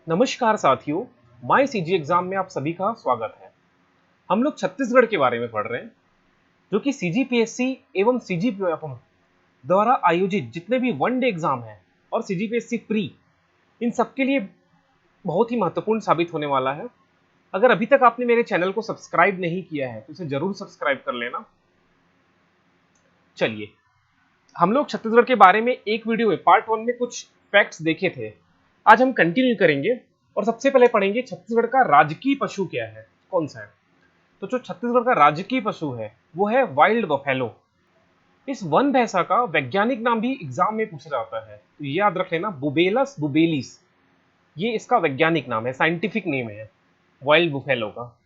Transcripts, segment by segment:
नमस्कार साथियों, माई CG exam में आप सभी का स्वागत है। हम लोग छत्तीसगढ़ के बारे में पढ़ रहे हैं, जो कि सीजीपीएससी एवं सीजीपीएफएम द्वारा आयोजित जितने भी वन डे एग्जाम हैं और सीजीपीएससी प्री, इन सबके लिए बहुत ही महत्वपूर्ण साबित होने वाला है। अगर अभी तक आपने मेरे चैनल को सब्सक्राइब नहीं किया है तो इसे जरूर सब्सक्राइब कर लेना। चलिए, हम लोग छत्तीसगढ़ के बारे में एक वीडियो में पार्ट 1 में कुछ फैक्ट्स देखे थे। आज हम कंटिन्यू करेंगे और सबसे पहले पढ़ेंगे छत्तीसगढ़ का राजकीय पशु क्या है, कौन सा है। तो जो छत्तीसगढ़ का राजकीय पशु है वो है वाइल्ड बफेलो। इस वन भैंसा का वैज्ञानिक नाम भी एग्जाम में पूछा जाता है, तो ये याद रख लेना, बुबेलस बुबेलिस, ये इसका वैज्ञानिक नाम है, साइंटिफिक नेम है वाइल्ड बुफेलो का।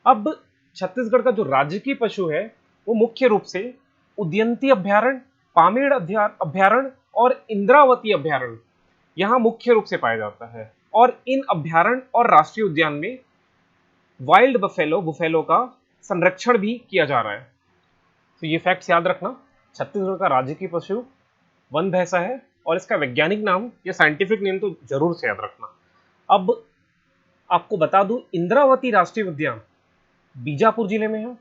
अब छत्तीसगढ़ का जो राजकीय पशु है वो मुख्य रूप से उदयंती अभ्यारण्य, पामेड़ अभ्यारण्य और इंद्रावती अभ्यारण्य यहाँ मुख्य रूप से पाया जाता है। और इन अभ्यारण्य और राष्ट्रीय उद्यान में वाइल्ड बुफेलो का संरक्षण भी किया जा रहा है। तो ये फैक्ट्स याद रखना, छत्तीसगढ़ का राजकीय पशु वन भैंसा है और इसका वैज्ञानिक नाम या साइंटिफिक नेम तो जरूर से याद रखना। अब आपको बता दूं, इंद्रावती राष्ट्रीय उद्यान बीजापुर जिले में है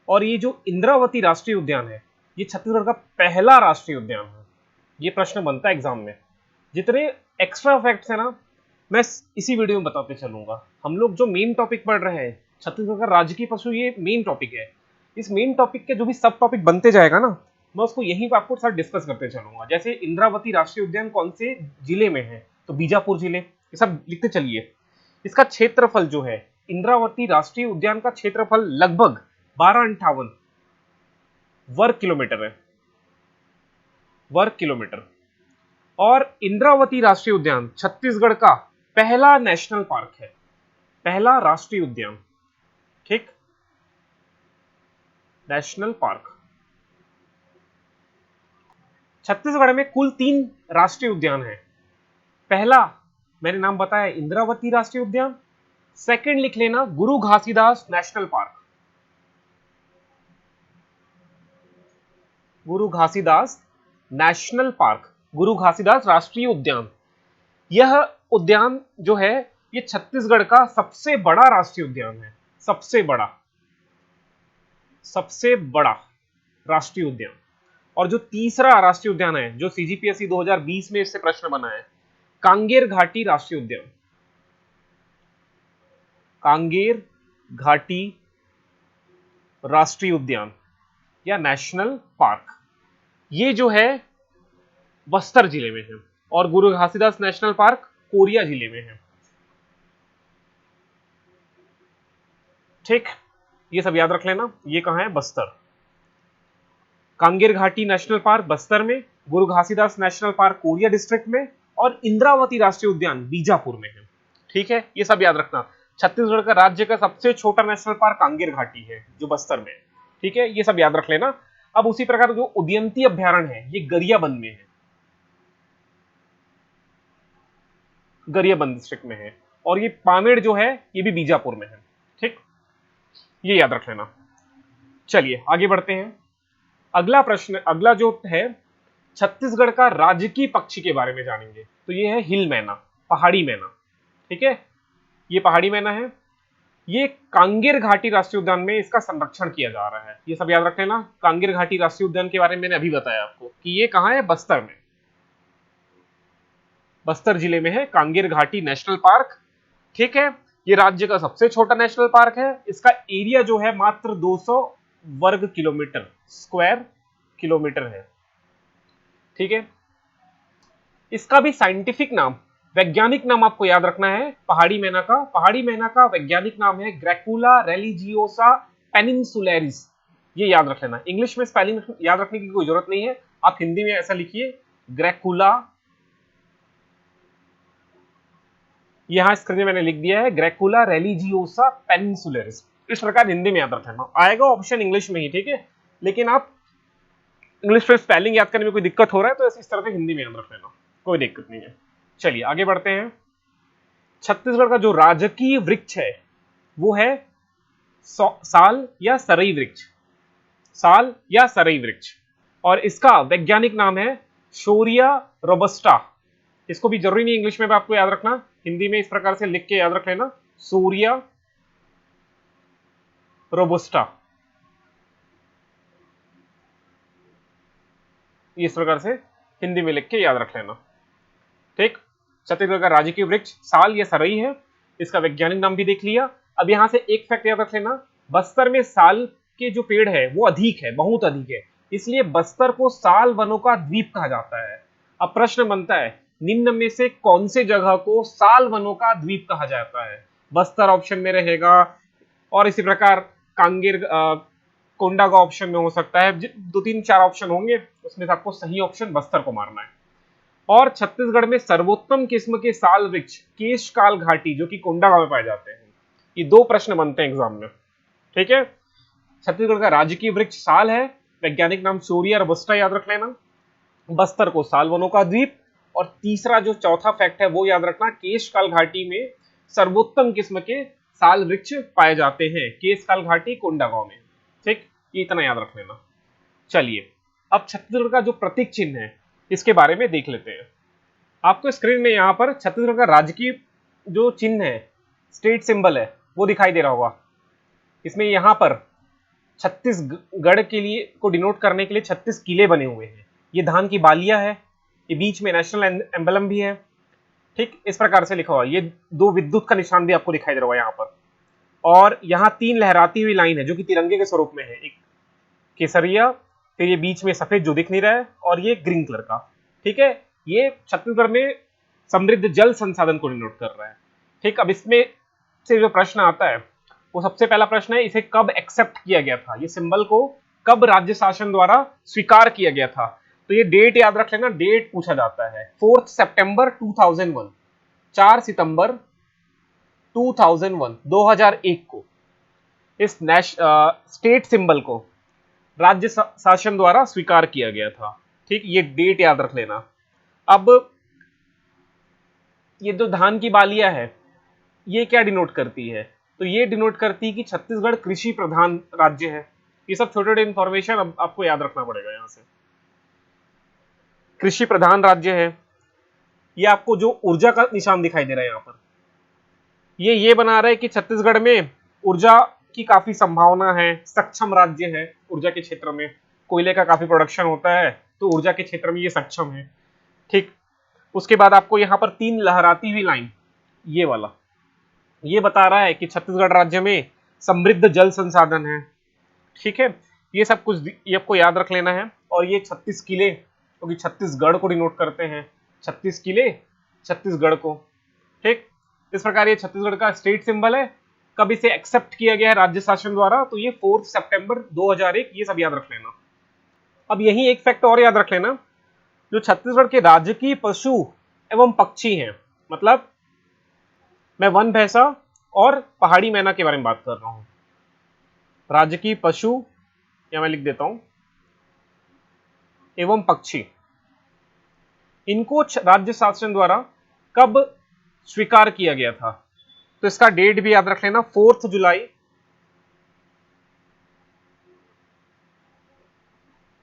और ये जो इंद्रावती राष्ट्रीय उद्यान है ये छत्तीसगढ़ का पहला राष्ट्रीय उद्यान है। ये प्रश्न बनता है एग्जाम में। जितने एक्स्ट्रा फैक्ट्स है ना, मैं इसी वीडियो में बताते चलूंगा। हम लोग जो मेन टॉपिक पढ़ रहे हैं, छत्तीसगढ़ का राजकीय पशु, ये मेन टॉपिक है। इस मेन टॉपिक के जो भी सब टॉपिक बनते जाएगा ना, मैं उसको यहीं पर आपको साथ डिस्कस करते चलूंगा। जैसे इंद्रावती राष्ट्रीय उद्यान कौन से जिले में है, तो बीजापुर जिले, ये सब लिखते चलिए। इसका क्षेत्रफल जो है, इंद्रावती राष्ट्रीय उद्यान का क्षेत्रफल लगभग 1258 वर्ग किलोमीटर है, वर्ग किलोमीटर। और इंद्रावती राष्ट्रीय उद्यान छत्तीसगढ़ का पहला नेशनल पार्क है, पहला राष्ट्रीय उद्यान, ठीक, नेशनल पार्क। छत्तीसगढ़ में कुल 3 राष्ट्रीय उद्यान है। पहला मैंने नाम बताया इंद्रावती राष्ट्रीय उद्यान, सेकंड लिख लेना गुरु घासीदास नेशनल पार्क, गुरु घासीदास नेशनल पार्क, गुरु घासीदास राष्ट्रीय उद्यान। यह उद्यान जो है ये छत्तीसगढ़ का सबसे बड़ा राष्ट्रीय उद्यान है, सबसे बड़ा राष्ट्रीय उद्यान। और जो तीसरा राष्ट्रीय उद्यान है जो सीजीपीएससी 2020 में इससे प्रश्न बना है, कांगेर घाटी राष्ट्रीय उद्यान, कांगेर घाटी राष्ट्रीय उद्यान या नेशनल पार्क, ये जो है बस्तर जिले में है। और गुरु घासीदास नेशनल पार्क कोरिया जिले में है, ठीक, ये सब याद रख लेना। ये कहां है, बस्तर। कांगेर घाटी नेशनल पार्क बस्तर में, गुरु Ghasidas national park Korea district में और इंद्रावती राष्ट्रीय उद्यान बीजापुर में है, ठीक है, ये सब याद रखना। छत्तीसगढ़ का राज्य का सबसे छोटा नेशनल पार्क कांगेर घाटी है जो बस्तर में है, ठीक है, ये सब याद रख लेना। अब उसी प्रकार जो उदयंती अभ्यारण्य है ये गरियाबंद में है, गरियाबंद डिस्ट्रिक्ट में है। और ये पामेड़ जो है ये भी बीजापुर में है, ठीक, ये याद रख लेना। चलिए आगे बढ़ते हैं। अगला प्रश्न, अगला जो है छत्तीसगढ़ का राजकीय पक्षी के बारे में जानेंगे। तो ये है हिल मैना, पहाड़ी मैना, ठीक है, ये पहाड़ी मैना है। ये कांगेर घाटी राष्ट्रीय उद्यान में इसका संरक्षण किया जा रहा है, ये सब याद रख लेना। कांगेर घाटी राष्ट्रीय उद्यान के बारे में मैंने अभी बताया आपको कि ये कहां है, बस्तर में, बस्तर जिले में है कांगेर घाटी नेशनल पार्क, ठीक है। ये राज्य का सबसे छोटा नेशनल पार्क है। इसका एरिया जो है मात्र 200 वर्ग किलोमीटर, स्क्वायर किलोमीटर है, ठीक है। इसका भी साइंटिफिक नाम, वैज्ञानिक नाम आपको याद रखना है पहाड़ी मैना का। पहाड़ी मैना का वैज्ञानिक नाम है ग्रैकुला रेलिजियोसा पेनिनसुलैरिस, ये याद रख लेना। इंग्लिश में स्पेलिंग याद रखने की कोई जरूरत नहीं है, आप हिंदी में ऐसा लिखिए, ग्रैकुला, यहां स्क्रीन में मैंने लिख दिया है ग्रैकुला रेलिजियोसा पेनिनसुलैरिस, इस प्रकार हिंदी में याद रखना। आएगा ऑप्शन इंग्लिश में ही, ठीक है, लेकिन आप इंग्लिश में स्पेलिंग याद करने में कोई दिक्कत हो रहा है तो इस तरह से हिंदी में याद रख लेना, कोई दिक्कत नहीं है। चलिए आगे बढ़ते हैं। छत्तीसगढ़ का जो राजकीय वृक्ष है वो है साल या सरई वृक्ष, साल या सरई वृक्ष, और इसका वैज्ञानिक नाम है शोरिया रोबस्टा, इसको भी जरूरी नहीं इंग्लिश में भी आपको याद रखना, हिंदी में इस प्रकार से लिख के याद रख लेना, सूर्या रोबुस्टा, इस प्रकार से हिंदी में लिख के याद रख लेना। ठीक, छत्तीसगढ़ का राजकीय वृक्ष साल या सरई है, इसका वैज्ञानिक नाम भी देख लिया। अब यहां से एक फैक्ट याद रख लेना, बस्तर में साल के जो पेड़ है वो अधिक है, बहुत अधिक है, इसलिए बस्तर को साल वनों का द्वीप कहा जाता है। अब प्रश्न बनता है, निम्न में से कौन से जगह को साल वनों का द्वीप कहा जाता है? बस्तर ऑप्शन में रहेगा, और इसी प्रकार कांगेर कोंडागांव ऑप्शन में हो सकता है, 2 3 4 ऑप्शन होंगे, उसमें से आपको सही ऑप्शन बस्तर को मारना है। और छत्तीसगढ़ में सर्वोत्तम किस्म के साल वृक्ष केशकाल घाटी जो कि कोंडागांव में पाए जाते हैं। ये 2 प्रश्न बनते हैं एग्जाम में। ठीक है, छत्तीसगढ़ का राजकीय वृक्ष साल है, वैज्ञानिक नाम सूर्या रोबस्टा याद रख लेना, बस्तर को साल वनों का द्वीप, और तीसरा जो चौथा फैक्ट है वो याद रखना, केशकाल घाटी में सर्वोत्तम किस्म के साल वृक्ष पाए जाते हैं, केशकाल घाटी कोंडागांव में। ठीक, ये इतना याद रख लेना। चलिए, अब छत्तीसगढ़ का जो प्रतीक चिन्ह है इसके बारे में देख लेते हैं। आपको स्क्रीन में यहाँ पर छत्तीसगढ़ का राजकीय जो चिन्ह है, स्टेट सिंबल है, वो दिखाई दे रहा होगा। इसमें यहाँ पर छत्तीसगढ़ के लिए को डिनोट करने के लिए 36 किले बने हुए हैं। ये धान की बालियां है, ये बीच में नेशनल एम्बलम भी है। ठीक, इस प्रकार से लिखा हुआ, ये 2 विद्युत का निशान भी आपको दिखाई दे रहा होगा यहाँ पर, और यहाँ 3 लहराती हुई लाइन है जो कि तिरंगे के स्वरूप में है, एक केसरिया, फिर ये बीच में सफेद जो दिख नहीं रहा है, और ये ग्रीन कलर का। ठीक है, ये छत्तीसगढ़ में समृद्ध जल संसाधन को डिनोट कर रहा है। ठीक, अब इसमें से जो प्रश्न आता है वो सबसे पहला प्रश्न है, इसे कब एक्सेप्ट किया गया था, ये सिंबल को कब राज्य शासन द्वारा स्वीकार किया गया था? तो ये डेट याद रख लेना, डेट पूछा जाता है 4 सितंबर 2001, 4 सितंबर 2001 को इस स्टेट सिंबल को राज्य शासन द्वारा स्वीकार किया गया था। ठीक, ये डेट याद रख लेना। अब ये जो धान की बालियां है ये क्या डिनोट करती है? तो ये डिनोट करती है कि छत्तीसगढ़ कृषि प्रधान राज्य है। ये सब छोटे छोटे इंफॉर्मेशन अब आपको याद रखना पड़ेगा। यहां से कृषि प्रधान राज्य है, ये आपको जो ऊर्जा का निशान दिखाई दे रहा है यहाँ पर, ये बना रहा है कि छत्तीसगढ़ में ऊर्जा की काफी संभावना है, सक्षम राज्य है ऊर्जा के क्षेत्र में, कोयले का काफी प्रोडक्शन होता है तो ऊर्जा के क्षेत्र में ये सक्षम है। ठीक, उसके बाद आपको यहाँ पर 3 लहराती हुई लाइन, ये वाला, ये बता रहा है कि छत्तीसगढ़ राज्य में समृद्ध जल संसाधन है। ठीक है, ये सब कुछ ये आपको याद रख लेना है। और ये 36 किले क्योंकि छत्तीसगढ़ को डिनोट करते हैं, 36 किले छत्तीसगढ़ को। ठीक, इस प्रकार ये छत्तीसगढ़ का स्टेट सिंबल है। कब इसे एक्सेप्ट किया गया है राज्य शासन द्वारा? तो ये 4 सितंबर 2001, ये सब याद रख लेना। अब यही एक फैक्ट और याद रख लेना, जो छत्तीसगढ़ के राजकीय पशु एवं पक्षी हैं, मतलब मैं वन भैंसा और पहाड़ी मैना के बारे में बात कर रहा हूं। राजकीय पशु, या मैं लिख देता हूं, एवं पक्षी, इनको राज्य शासन द्वारा कब स्वीकार किया गया था? तो इसका डेट भी याद रख लेना, 4 जुलाई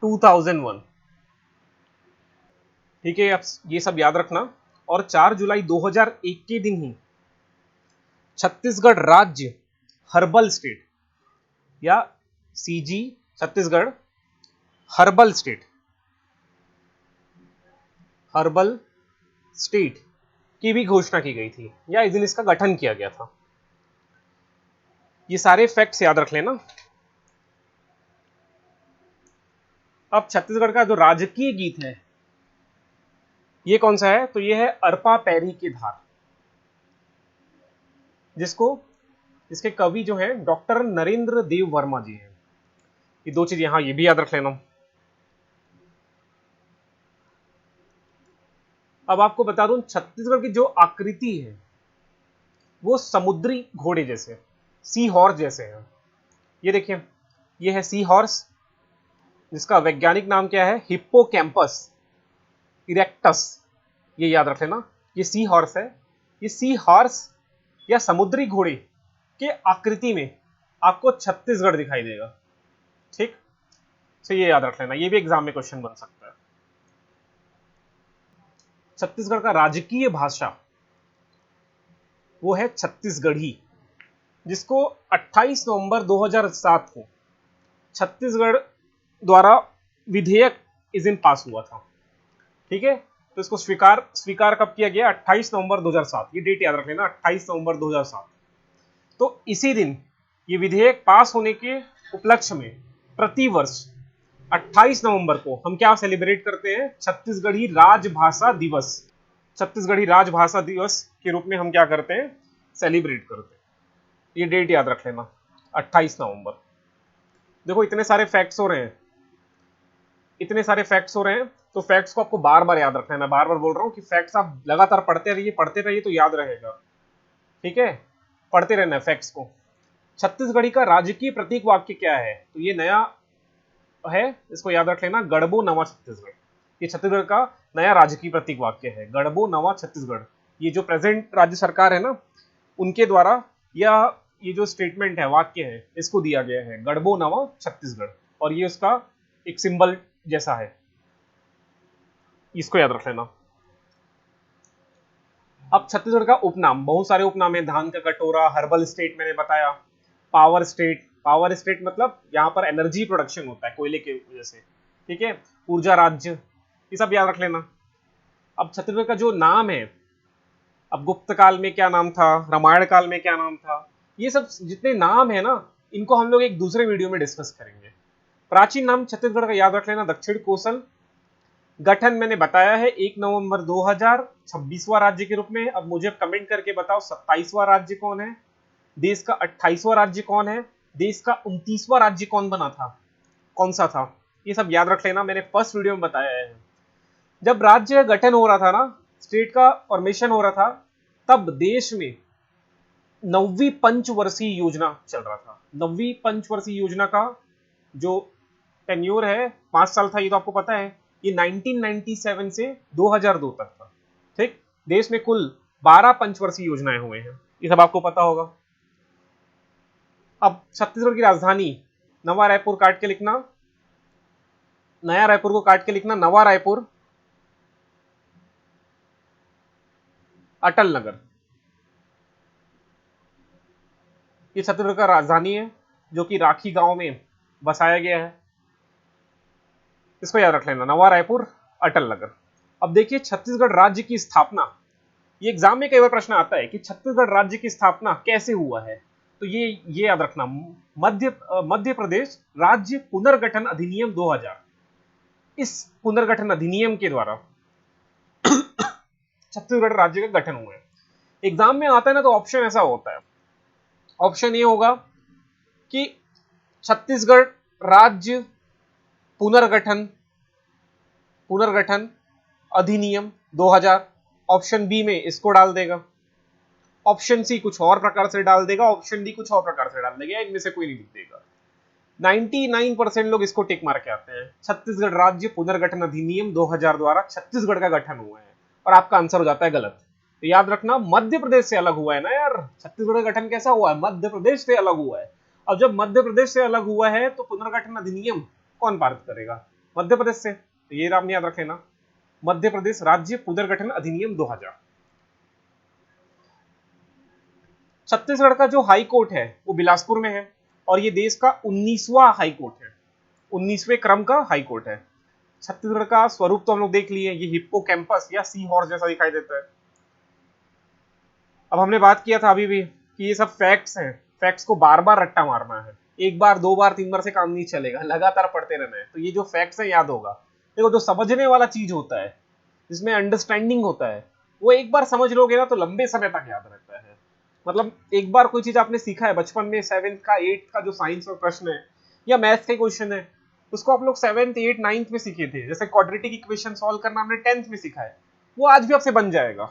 2001। ठीक है, आप ये सब याद रखना। और 4 जुलाई 2001 के दिन ही छत्तीसगढ़ राज्य हर्बल स्टेट, या सीजी छत्तीसगढ़ हर्बल स्टेट की भी घोषणा की गई थी, या इस दिन इसका गठन किया गया था। ये सारे फैक्ट्स याद रख लेना। अब छत्तीसगढ़ का जो राजकीय गीत है ये कौन सा है? तो ये है अरपा पैरी की धार, जिसके कवि जो है डॉक्टर नरेंद्र देव वर्मा जी हैं। ये 2 चीज यहां ये भी याद रख लेना। अब आपको बता दूं, छत्तीसगढ़ की जो आकृति है वो समुद्री घोड़े जैसे, सी हॉर्स जैसे है। ये देखिए, ये है सी हॉर्स, जिसका वैज्ञानिक नाम क्या है? हिप्पोकैम्पस इरेक्टस, ये याद रख लेना। ये सी हॉर्स है। ये सी हॉर्स या समुद्री घोड़े के आकृति में आपको छत्तीसगढ़ दिखाई देगा। ठीक, तो ये याद रख लेना, ये भी एग्जाम में क्वेश्चन बन सकता है। छत्तीसगढ़ का राजकीय भाषा वो है छत्तीसगढ़ी, जिसको 28 नवंबर 2007 को छत्तीसगढ़ द्वारा विधेयक इस दिन पास हुआ था। ठीक है, तो इसको स्वीकार स्वीकार कब किया गया? 28 नवंबर 2007। ये डेट याद रख लेना, 28 नवंबर 2007। तो इसी दिन ये विधेयक पास होने के उपलक्ष्य में प्रतिवर्ष 28 नवंबर को हम क्या सेलिब्रेट करते हैं? छत्तीसगढ़ी राजभाषा दिवस। छत्तीसगढ़ी राजभाषा दिवस के रूप में हम क्या करते हैं? सेलिब्रेट करते हैं। ये डेट याद रख लेना, 28 नवंबर। देखो इतने सारे फैक्ट्स हो रहे हैं, इतने सारे फैक्ट्स हो रहे हैं, तो फैक्ट्स को आपको बार बार याद रखना है। मैं बार बार बोल रहा हूं कि फैक्ट्स आप लगातार पढ़ते रहिए तो याद रहेगा। ठीक है, पढ़ते रहना है फैक्ट्स को। छत्तीसगढ़ी का राजकीय प्रतीक वाक्य क्या है? तो ये नया है, इसको याद रख लेना, गढ़बो नवा छत्तीसगढ़। ये छत्तीसगढ़ का नया राजकीय प्रतीक वाक्य है, गढ़बो नवा छत्तीसगढ़। ये जो प्रेजेंट राज्य सरकार है ना, उनके द्वारा या ये जो स्टेटमेंट है, वाक्य है, इसको दिया गया है, गढ़बो नवा छत्तीसगढ़। और ये उसका एक सिंबल जैसा है, इसको याद रख लेना। अब छत्तीसगढ़ का उपनाम, बहुत सारे उपनाम है। धान का कटोरा, हर्बल स्टेट मैंने बताया, पावर स्टेट। पावर स्टेट मतलब यहाँ पर एनर्जी प्रोडक्शन होता है कोयले के वजह से। ठीक है, ऊर्जा राज्य, ये सब याद रख लेना। अब छत्तीसगढ़ का जो नाम है, अब गुप्त काल में क्या नाम था, रामायण काल में क्या नाम था, ये सब जितने नाम है ना, इनको हम लोग एक दूसरे वीडियो में डिस्कस करेंगे। प्राचीन नाम छत्तीसगढ़ का याद रख लेना, दक्षिण कोसल। गठन मैंने बताया है 1 नवंबर 2000, 26वां राज्य के रूप में। अब मुझे कमेंट करके बताओ 27वां राज्य कौन है, देश का 28वां राज्य कौन है, देश का 29वां राज्य कौन बना था, कौन सा था, ये सब याद रख लेना, मैंने फर्स्ट वीडियो में बताया है। जब राज्य गठन हो रहा था ना, स्टेट का फॉर्मेशन हो रहा था, तब देश में 9वीं पंचवर्षीय योजना चल रहा था। 9वीं पंचवर्षीय योजना का जो टेन्योर है 5 साल था, ये तो आपको पता है। ये 1997 से 2002 तक था। ठीक, देश में कुल 12 पंचवर्षीय योजनाएं हुए हैं, ये सब आपको पता होगा। अब छत्तीसगढ़ की राजधानी, नवा रायपुर काट के लिखना, नया रायपुर को काट के लिखना, नवा रायपुर, अटल नगर। ये छत्तीसगढ़ का राजधानी है, जो कि राखी गांव में बसाया गया है। इसको याद रख लेना, नवा रायपुर, अटल नगर। अब देखिए छत्तीसगढ़ राज्य की स्थापना, ये एग्जाम में कई बार प्रश्न आता है कि छत्तीसगढ़ राज्य की स्थापना कैसे हुआ है। तो ये याद रखना, मध्य प्रदेश राज्य पुनर्गठन अधिनियम 2000, इस पुनर्गठन अधिनियम के द्वारा छत्तीसगढ़ राज्य का गठन हुआ है। एग्जाम में आता है ना, तो ऑप्शन ऐसा होता है, ऑप्शन ये होगा कि छत्तीसगढ़ राज्य पुनर्गठन अधिनियम 2000, ऑप्शन बी में इसको डाल देगा, ऑप्शन सी कुछ और प्रकार से डाल देगा, ऑप्शन डी कुछ और प्रकार से डाल देगा, इनमें से कोई नहीं लिख देगा। 99% लोग इसको टिक मार के आते हैं, छत्तीसगढ़ राज्य पुनर्गठन अधिनियम 2000 द्वारा छत्तीसगढ़ का गठन हुआ है, और आपका आंसर हो जाता है गलत। तो याद रखना, मध्य प्रदेश से अलग हुआ है ना यार, छत्तीसगढ़ का गठन कैसा हुआ है? मध्य प्रदेश से अलग हुआ है। अब जब मध्य प्रदेश से अलग हुआ है, तो पुनर्गठन अधिनियम कौन पारित करेगा? मध्य प्रदेश से। तो ये नाम याद रख लेना, मध्य प्रदेश राज्य पुनर्गठन अधिनियम 2000। छत्तीसगढ़ का जो हाई कोर्ट है वो बिलासपुर में है, और ये देश का 19वां हाई कोर्ट है, 19वें क्रम का हाई कोर्ट है। छत्तीसगढ़ का स्वरूप तो हम लोग देख लिए, ये हिप्पोकैम्पस या सी हॉर्स जैसा दिखाई देता है। अब हमने बात किया था अभी भी कि ये सब फैक्ट्स हैं, फैक्ट्स को बार बार रट्टा मारना है, एक बार, दो बार, तीन बार से काम नहीं चलेगा, लगातार पढ़ते रहना है। तो ये जो फैक्ट्स है याद होगा। देखो जो समझने वाला चीज होता है, जिसमें अंडरस्टैंडिंग होता है, वो एक बार समझ लोगे ना तो लंबे समय तक याद रहता है। मतलब एक बार कोई चीज आपने सीखा है बचपन में, 7th का 8th का जो साइंस का प्रश्न है या मैथ्स के क्वेश्चन है, उसको आप लोग 7th 8th 9th में सीखे थे। जैसे क्वाड्रेटिक इक्वेशन सॉल्व करना हमने 10th में सीखा है, वो आज भी आपसे बन जाएगा।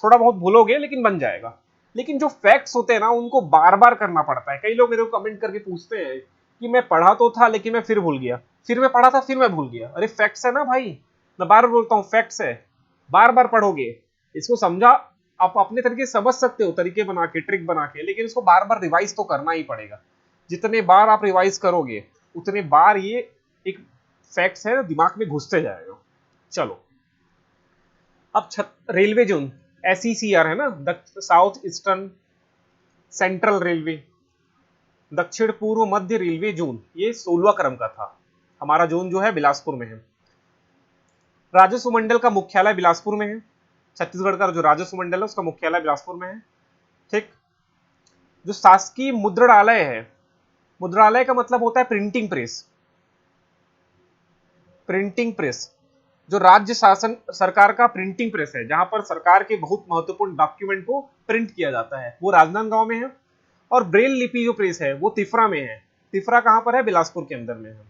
थोड़ा बहुत भूलोगे लेकिन बन जाएगा। लेकिन जो फैक्ट्स होते हैं ना, उनको बार बार करना पड़ता है। कई लोग मेरे को कमेंट करके पूछते हैं कि मैं पढ़ा तो था लेकिन मैं फिर भूल गया, फिर मैं पढ़ा था फिर मैं भूल गया। अरे फैक्ट्स है ना भाई, मैं बार बार बोलता हूँ, फैक्ट्स है, बार बार पढ़ोगे, इसको समझा, आप अपने तरीके से समझ सकते हो, तरीके बना के, ट्रिक बना के, लेकिन इसको बार बार रिवाइज तो करना ही पड़ेगा। जितने बार आप रिवाइज करोगे उतने बार ये एक फैक्ट्स है दिमाग में घुसते जाएगा। चलो अब रेलवे जोन SECR है ना, साउथ ईस्टर्न सेंट्रल रेलवे, दक्षिण पूर्व मध्य रेलवे जोन, ये 16वां क्रम का था। हमारा जोन जो है बिलासपुर में है। राजस्व मंडल का मुख्यालय बिलासपुर में है। छत्तीसगढ़ का जो राजस्व मंडल है उसका मुख्यालय बिलासपुर में है। ठीक। जो शासकीय मुद्रणालय है, मुद्रणालय का मतलब होता है प्रिंटिंग प्रेस। प्रिंटिंग प्रेस जो राज्य शासन सरकार का प्रिंटिंग प्रेस है, जहां पर सरकार के बहुत महत्वपूर्ण डॉक्यूमेंट को प्रिंट किया जाता है, वो राजनांदगांव में है। और ब्रेल लिपि जो प्रेस है वो तिफरा में है। तिफरा कहां पर है? बिलासपुर के अंदर में है।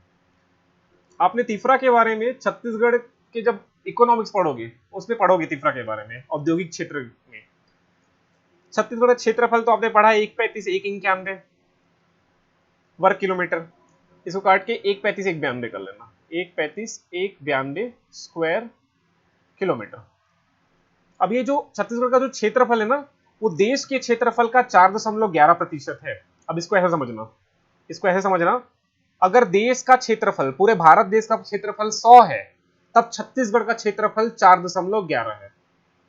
आपने तिफरा के बारे में छत्तीसगढ़ के जब इकोनॉमिक्स पढ़ोगे उसमें पढ़ोगे तिफरा के बारे में, औद्योगिक क्षेत्र में। छत्तीसगढ़ का क्षेत्रफल तो आपने पढ़ा है 135,191 वर्ग किलोमीटर। इसको काट के 135,192 कर लेना, 135,192 स्क्वायर किलोमीटर। अब ये जो छत्तीसगढ़ का जो क्षेत्रफल है ना, वो देश के क्षेत्रफल का 4.11% है। अब इसको ऐसा समझना, इसको ऐसे समझना, अगर देश का क्षेत्रफल, पूरे भारत देश का क्षेत्रफल 100 है, तब छत्तीसगढ़ का क्षेत्रफल 4.11 है,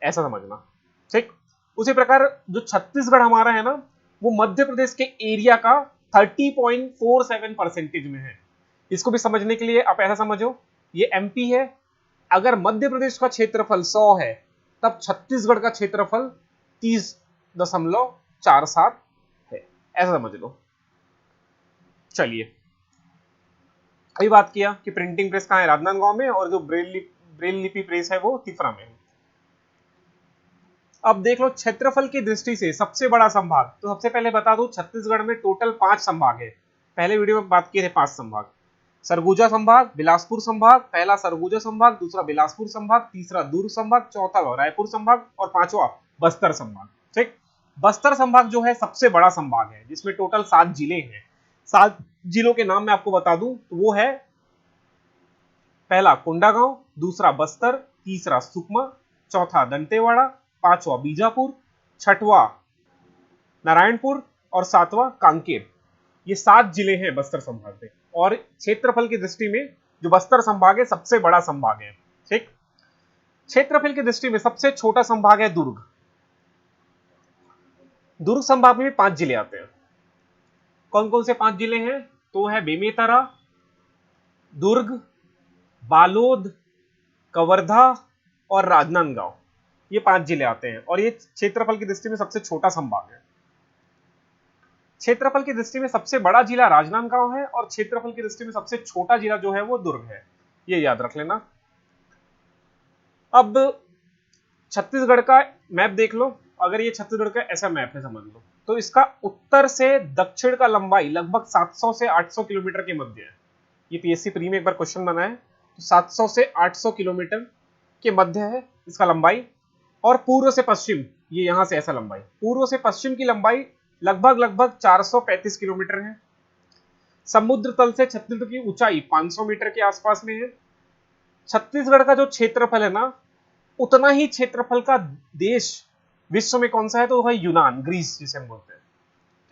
ऐसा समझना। ठीक। उसी प्रकार जो छत्तीसगढ़ हमारा है ना, वो मध्य प्रदेश के एरिया का 30.47% में है। इसको भी समझने के लिए आप ऐसा समझो, ये MP है। अगर मध्य प्रदेश का क्षेत्रफल 100 है, तब छत्तीसगढ़ का क्षेत्रफल 30.47 है, ऐसा समझ लो। चलिए, अभी बात किया कि प्रिंटिंग प्रेस कहां है? राजनांदगांव में, और जो ब्रेल लिपि प्रेस है वो तिफरा में है। अब देख लो क्षेत्रफल की दृष्टि से सबसे बड़ा संभाग, तो सबसे पहले बता दूं छत्तीसगढ़ में टोटल 5 संभाग है। पहले वीडियो में बात किए थे 5 संभाग। सरगुजा संभाग, बिलासपुर संभाग, पहला सरगुजा संभाग, दूसरा बिलासपुर संभाग, तीसरा दुर्ग संभाग, चौथा रायपुर संभाग और पांचवा बस्तर संभाग। ठीक। बस्तर संभाग जो है सबसे बड़ा संभाग है, जिसमें टोटल 7 जिले हैं। 7 जिलों के नाम मैं आपको बता दूं तो वो है, पहला कोंडागांव, दूसरा बस्तर, तीसरा सुकमा, चौथा दंतेवाड़ा, पांचवा बीजापुर, छठवां नारायणपुर और सातवां कांकेर। ये 7 जिले हैं बस्तर संभाग में। और क्षेत्रफल की दृष्टि में जो बस्तर संभाग है सबसे बड़ा संभाग है। ठीक। क्षेत्रफल की दृष्टि में सबसे छोटा संभाग है दुर्ग। दुर्ग संभाग में भी 5 जिले आते हैं। कौन कौन से 5 जिले हैं? तो है बेमेतरा, दुर्ग, बालोद, कवर्धा और राजनांदगांव। ये 5 जिले आते हैं और ये क्षेत्रफल की दृष्टि में सबसे छोटा संभाग है। क्षेत्रफल की दृष्टि में सबसे बड़ा जिला राजनांदगांव है और क्षेत्रफल की दृष्टि में सबसे छोटा जिला जो है वो दुर्ग है, ये याद रख लेना। अब छत्तीसगढ़ का मैप देख लो। अगर ये छत्तीसगढ़ का ऐसा मैप है समझ लो, तो इसका उत्तर से दक्षिण का लंबाई लगभग 700 से 800 किलोमीटर के मध्य है। ये PSC प्री में एक बार क्वेश्चन बना है, तो 700 से 800 किलोमीटर के मध्य है इसका लंबाई। और पूर्व से पश्चिम, ये यहां से ऐसा लंबाई, पूर्व से पश्चिम की लंबाई लगभग 435 किलोमीटर है। समुद्र तल से छत्तीसगढ़ की ऊंचाई 500 मीटर के आसपास में है। छत्तीसगढ़ का जो क्षेत्रफल है ना, उतना ही क्षेत्रफल का देश विश्व में कौन सा है? तो वह यूनान, ग्रीस जिसे हम बोलते हैं।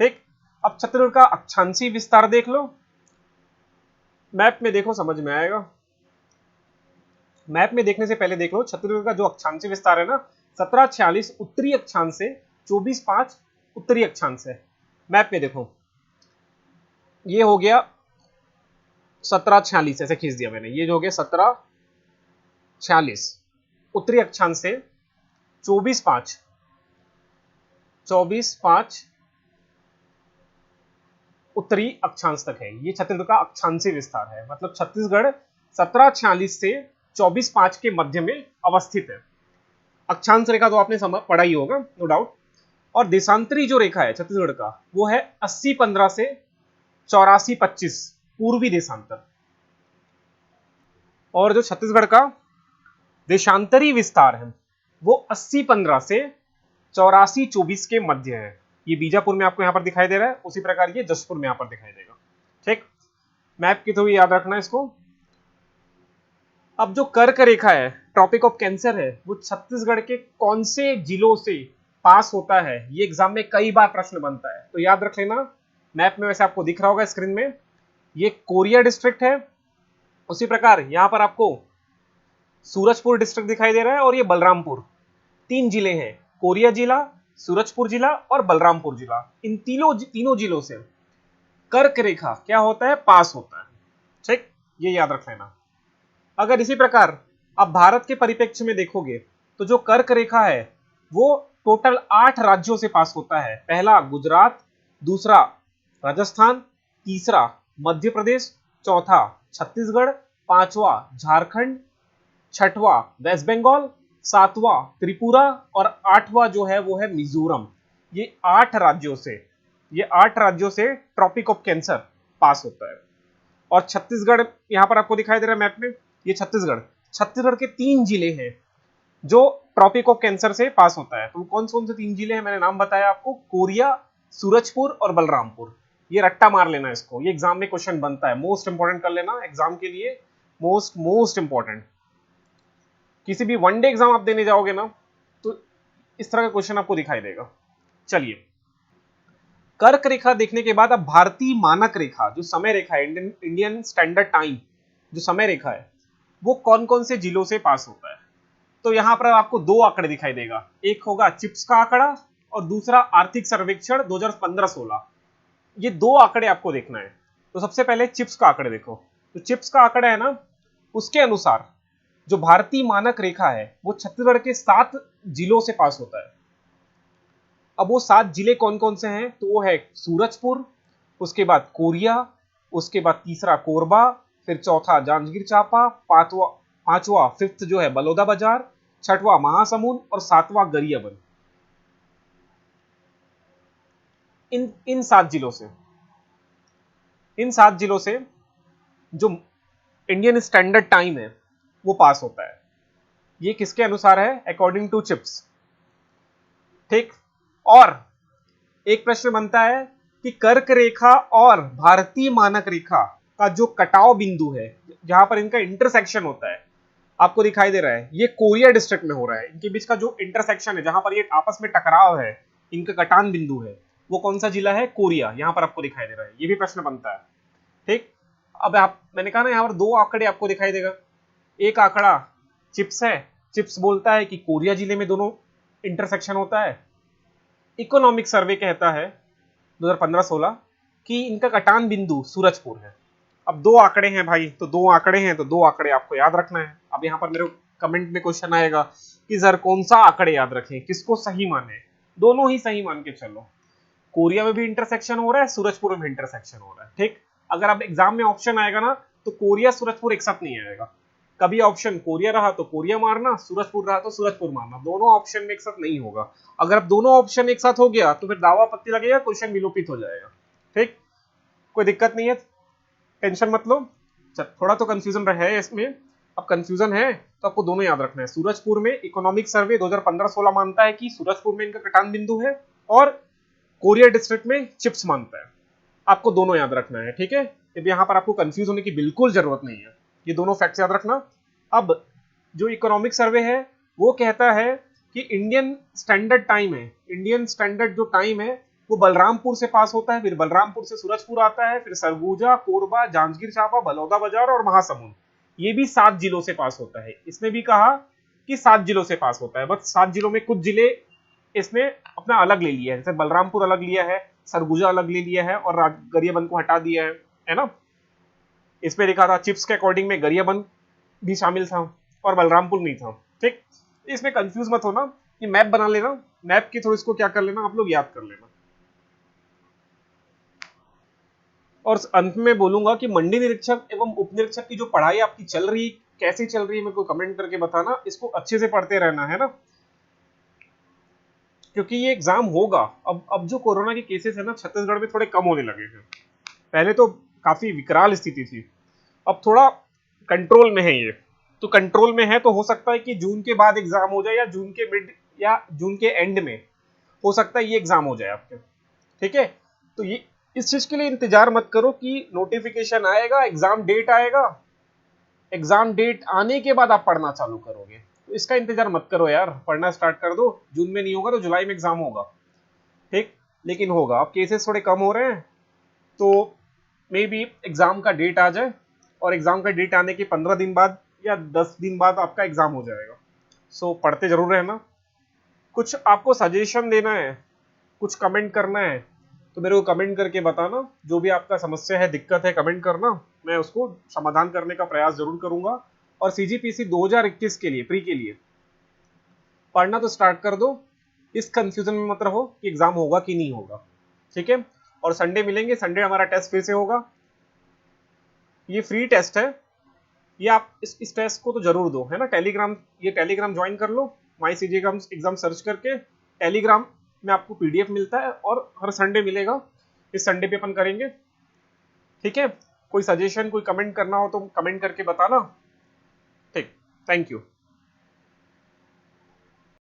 ठीक। अब छत्तीसगढ़ का अक्षांशीय विस्तार देख लो, मैप में देखो समझ में आएगा। मैप में देखने से पहले देख लो छत्तीसगढ़ का जो अक्षांशीय विस्तार है ना, 1746 उत्तरी अक्षांश से 24.5 उत्तरी अक्षांश है। मैप में देखो, ये हो गया 1746, ऐसे खींच दिया मैंने, ये जो हो गया 1746 उत्तरी अक्षांश से 24.5 उत्तरी अक्षांश तक है। ये छत्तीसगढ़ का अक्षांशीय विस्तार है। मतलब छत्तीसगढ़ 1746 से 24.5 के मध्य में अवस्थित है। अक्षांश रेखा तो आपने पढ़ा ही होगा, नो डाउट। और देशांतरी जो रेखा है छत्तीसगढ़ का, वो है 80-15 से 84-25 पूर्वी देशांतर। और जो छत्तीसगढ़ का देशांतरी विस्तार है वो 80-15 से 84-24 के मध्य है। ये बीजापुर में आपको यहां पर दिखाई दे रहा है, उसी प्रकार ये जशपुर में यहां पर दिखाई देगा। ठीक। मैप के थ्रू याद रखना इसको। अब जो कर्क रेखा है, ट्रॉपिक ऑफ कैंसर है, वो छत्तीसगढ़ के कौन से जिलों से पास होता है? ये एग्जाम में कई बार प्रश्न बनता है, तो याद रख लेना। मैप में वैसे आपको दिख रहा होगा स्क्रीन में, ये कोरिया डिस्ट्रिक्ट है। उसी प्रकार यहां पर आपको सूरजपुर डिस्ट्रिक्ट दिखाई दे रहा है और ये बलरामपुर, 3 जिले हैं, कोरिया जिला, सूरजपुर जिला और बलरामपुर जिला। इन तीनों जिलों से कर्क रेखा क्या होता है, पास होता है। ठीक, ये याद रख लेना। अगर इसी प्रकार आप भारत के परिप्रेक्ष्य में देखोगे तो जो कर्क रेखा है वो टोटल 8 राज्यों से पास होता है। पहला गुजरात, दूसरा राजस्थान, तीसरा मध्य प्रदेश, चौथा छत्तीसगढ़, पांचवा झारखंड, छठवां वेस्ट बंगाल, सातवां त्रिपुरा और आठवां जो है वो है मिजोरम। ये 8 राज्यों से ट्रॉपिक ऑफ कैंसर पास होता है। और छत्तीसगढ़ यहां पर आपको दिखाई दे रहा है मैप में, ये छत्तीसगढ़ के 3 जिले हैं जो ट्रॉपिक ऑफ कैंसर से पास होता है। तो कौन कौन से 3 जिले हैं, मैंने नाम बताया आपको, कोरिया, सूरजपुर और बलरामपुर। ये रट्टा मार लेना इसको, ये एग्जाम में क्वेश्चन बनता है, मोस्ट इंपॉर्टेंट कर लेना एग्जाम के लिए, मोस्ट इंपॉर्टेंट। किसी भी वनडे एग्जाम आप देने जाओगे ना तो इस तरह का क्वेश्चन आपको दिखाई देगा। चलिए, कर्क रेखा देखने के बाद अब भारतीय मानक रेखा जो समय रेखा है, इंडियन स्टैंडर्ड टाइम जो समय रेखा है, वो कौन कौन से जिलों से पास होता है। तो यहां पर आपको 2 आंकड़े दिखाई देगा, एक होगा चिप्स का आंकड़ा और दूसरा आर्थिक सर्वेक्षण 2015-16। ये 2 आंकड़े आपको देखना है। तो सबसे पहले चिप्स का आंकड़े देखो। तो चिप्स का आंकड़ा है ना, उसके अनुसार जो भारतीय मानक रेखा है वो छत्तीसगढ़ के 7 जिलों से पास होता है। अब वो 7 जिले कौन कौन से हैं, तो वो है सूरजपुर, उसके बाद कोरिया, उसके बाद तीसरा कोरबा, फिर चौथा जांजगीर चांपा, पांचवा फिफ्थ जो है बलौदा बाजार, छठवां महासमुंद और सातवां गरियाबंद। इन 7 जिलों से जो इंडियन स्टैंडर्ड टाइम है वो पास होता है। ये किसके अनुसार है, अकॉर्डिंग टू चिप्स। ठीक, और एक प्रश्न बनता है कि कर्क रेखा और भारतीय मानक रेखा का जो कटाव बिंदु है, जहां पर इनका इंटरसेक्शन होता है, आपको दिखाई दे रहा है, ये कोरिया डिस्ट्रिक्ट में हो रहा है। इनके बीच का जो इंटरसेक्शन है, जहां पर ये आपस में टकराव है, इनका कटान बिंदु है, वो कौन सा जिला है, कोरिया, यहां पर आपको दिखाई दे रहा है। ये भी प्रश्न बनता है। ठीक, अब मैंने कहा ना, यहां पर 2 आंकड़े आपको दिखाई देगा। एक आंकड़ा चिप्स है, चिप्स बोलता है कि कोरिया जिले में दोनों इंटरसेक्शन होता है। इकोनॉमिक सर्वे कहता है 2015-16 कि इनका कटान बिंदु सूरजपुर है। अब 2 आंकड़े हैं भाई, तो 2 आंकड़े हैं तो 2 आंकड़े आपको याद रखना है। अब यहां पर मेरे कमेंट में क्वेश्चन आएगा कि सर कौन सा आंकड़े याद रखें, किसको सही माने। दोनों ही सही मान के चलो, कोरिया में भी इंटरसेक्शन हो रहा है, सूरजपुर में भी इंटरसेक्शन हो रहा है। ठीक, अगर आप एग्जाम में ऑप्शन आएगा ना तो कोरिया सूरजपुर एक साथ नहीं आएगा। कभी ऑप्शन कोरिया रहा तो कोरिया मारना, सूरजपुर रहा तो सूरजपुर मारना, दोनों ऑप्शन में एक साथ नहीं होगा। अगर अब दोनों ऑप्शन एक साथ हो गया तो फिर दावा पत्ती लगेगा, क्वेश्चन विलोपित हो जाएगा। ठीक, कोई दिक्कत नहीं है, टेंशन मत लो। थोड़ा तो कंफ्यूजन रहा है इसमें, अब कंफ्यूजन है तो आपको दोनों याद रखना है। सूरजपुर में इकोनॉमिक सर्वे 2015-16 मानता है कि सूरजपुर में इनका कटान बिंदु है, और कोरिया डिस्ट्रिक्ट में चिप्स मानता है। आपको दोनों याद रखना है, ठीक है। यहां पर आपको कंफ्यूज होने की बिल्कुल जरूरत नहीं है, ये दोनों फैक्ट्स याद रखना। अब जो इकोनॉमिक सर्वे है वो कहता है कि इंडियन स्टैंडर्ड टाइम है, इंडियन स्टैंडर्ड जो टाइम है वो बलरामपुर से पास होता है, फिर बलरामपुर से सूरजपुर आता है, फिर सरगुजा, कोरबा, जांजगीर चांपा, बलौदा बाजार और महासमुंद। ये भी 7 जिलों से पास होता है। इसने भी कहा कि 7 जिलों से पास होता है, बस 7 जिलों में कुछ जिले इसने अपना अलग ले लिया है, जैसे बलरामपुर अलग लिया है, सरगुजा अलग ले लिया है और गरियाबंद को हटा दिया है ना। इसमें लिखा था चिप्स के अकॉर्डिंग में गरियाबंद भी शामिल था और बलरामपुर नहीं था। ठीक, इसमें कंफ्यूज मत होना, ये मैप बना लेना, मैप की थोड़ी इसको क्या कर लेना, आप लोग याद कर लेना। और अंत में बोलूंगा कि मंडी निरीक्षक एवं उप निरीक्षक की जो पढ़ाई आपकी चल रही, कैसे चल रही है, मेरे को कमेंट करके बताना। इसको अच्छे से पढ़ते रहना है ना, क्योंकि ये एग्जाम होगा। अब जो कोरोना के केसेस है ना छत्तीसगढ़ में थोड़े कम होने लगे हैं। पहले तो काफी विकराल स्थिति थी, अब थोड़ा कंट्रोल में है ये। तो कंट्रोल में है तो हो सकता है कि जून के बाद एग्जाम हो जाए, या जून के मिड या जून के एंड में हो सकता है ये एग्जाम हो जाए आपके। ठीक है, तो ये इस चीज के लिए इंतजार मत करो कि नोटिफिकेशन आएगा, एग्जाम डेट आएगा, एग्जाम डेट आने के बाद आप पढ़ना चालू करोगे। तो इसका इंतजार मत करो यार, पढ़ना स्टार्ट कर दो। जून में नहीं होगा तो जुलाई में एग्जाम होगा। ठीक, लेकिन होगा। अब केसेस थोड़े कम हो रहे हैं तो मे बी एग्जाम का डेट आ जाए, और एग्जाम का डेट आने के 15 दिन बाद या 10 दिन बाद आपका एग्जाम हो जाएगा। सो पढ़ते जरूर रहना। कुछ आपको सजेशन देना है, कुछ कमेंट करना है तो मेरे को कमेंट करके बताना। जो भी आपका समस्या है, दिक्कत है, कमेंट करना, मैं उसको समाधान करने का प्रयास जरूर करूंगा। और सीजीपीसी 2021 के लिए प्री के लिए पढ़ना तो स्टार्ट कर दो। इस कंफ्यूजन में मत रहो कि एग्जाम होगा कि नहीं होगा। ठीक है, और संडे मिलेंगे, संडे हमारा टेस्ट फिर से होगा। ये फ्री टेस्ट है, ये आप इस टेस्ट को तो जरूर दो, है ना। टेलीग्राम, ये टेलीग्राम ज्वाइन कर लो, माई सीजी एग्जाम सर्च करके। टेलीग्राम में आपको पीडीएफ मिलता है और हर संडे मिलेगा। इस संडे पे अपन करेंगे। ठीक है, कोई सजेशन, कोई कमेंट करना हो तो कमेंट करके बताना। ठीक, थैंक यू।